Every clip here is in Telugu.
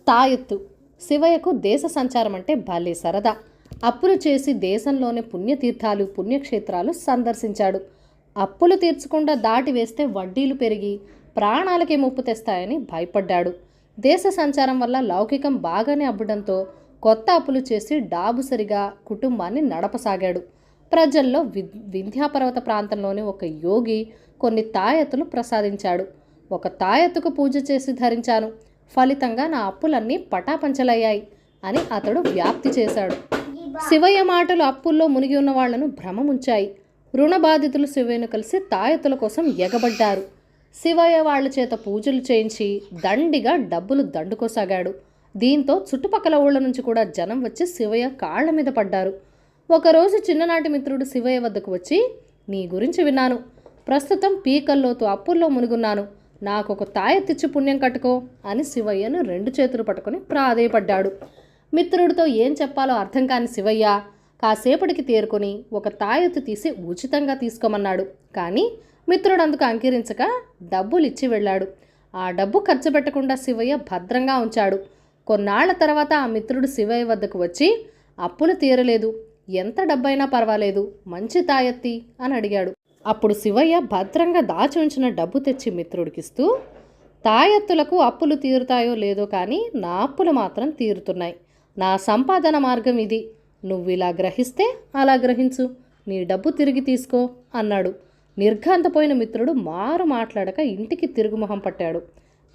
తాయెత్తు. శివయ్యకు దేశ సంచారం అంటే భలే సరదా. అప్పులు చేసి దేశంలోని పుణ్యతీర్థాలు పుణ్యక్షేత్రాలు సందర్శించాడు. అప్పులు తీర్చకుండా దాటి వేస్తే వడ్డీలు పెరిగి ప్రాణాలకే ముప్పు తెస్తాయని భయపడ్డాడు. దేశ సంచారం వల్ల లౌకికం బాగానే అబ్బడంతో కొత్త అప్పులు చేసి డాబుసరిగా కుటుంబాన్ని నడపసాగాడు. ప్రజల్లో వింధ్యాపర్వత ప్రాంతంలోని ఒక యోగి కొన్ని తాయెత్తులు ప్రసాదించాడు. ఒక తాయెత్తుకు పూజ చేసి ధరించాను, ఫలితంగా నా అప్పులన్నీ పటాపంచలయ్యాయి అని అతడు వ్యాప్తి చేశాడు. శివయ్య మాటలు అప్పుల్లో మునిగి ఉన్న వాళ్లను భ్రమముంచాయి. రుణ బాధితులు శివయ్యను కలిసి తాయెత్తుల కోసం ఎగబడ్డారు. శివయ్య వాళ్ల చేత పూజలు చేయించి దండిగా డబ్బులు దండుకోసాగాడు. దీంతో చుట్టుపక్కల ఊళ్ళ నుంచి కూడా జనం వచ్చి శివయ్య కాళ్ల మీద పడ్డారు. ఒకరోజు చిన్ననాటి మిత్రుడు శివయ్య వద్దకు వచ్చి, నీ గురించి విన్నాను, ప్రస్తుతం పీకల్లోతు అప్పుల్లో మునుగున్నాను, నాకొక తాయెత్తిచ్చి పుణ్యం కట్టుకో అని శివయ్యను రెండు చేతులు పట్టుకుని ప్రాధేయపడ్డాడు. మిత్రుడితో ఏం చెప్పాలో అర్థం కాని శివయ్య కాసేపటికి తేరుకొని ఒక తాయెత్తు తీసి ఉచితంగా తీసుకోమన్నాడు. కానీ మిత్రుడు అందుకు అంగీకరించక డబ్బులు ఇచ్చి వెళ్ళాడు. ఆ డబ్బు ఖర్చు పెట్టకుండా శివయ్య భద్రంగా ఉంచాడు. కొన్నాళ్ల తర్వాత ఆ మిత్రుడు శివయ్య వద్దకు వచ్చి, అప్పులు తీరలేదు, ఎంత డబ్బైనా పర్వాలేదు, మంచి తాయెత్తి అని అడిగాడు. అప్పుడు శివయ్య భద్రంగా దాచి ఉంచిన డబ్బు తెచ్చి మిత్రుడికిస్తూ, తాయెత్తులకు అప్పులు తీరుతాయో లేదో కానీ నా అప్పులు మాత్రం తీరుతున్నాయి. నా సంపాదన మార్గం ఇది. నువ్వు ఇలా గ్రహిస్తే అలా గ్రహించు, నీ డబ్బు తిరిగి తీసుకో అన్నాడు. నిర్ఘాంతపోయిన మిత్రుడు మారు మాట్లాడక ఇంటికి తిరుగుముఖం పట్టాడు.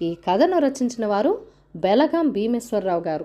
ఈ కథను రచించిన వారు బెలగాం భీమేశ్వరరావు గారు.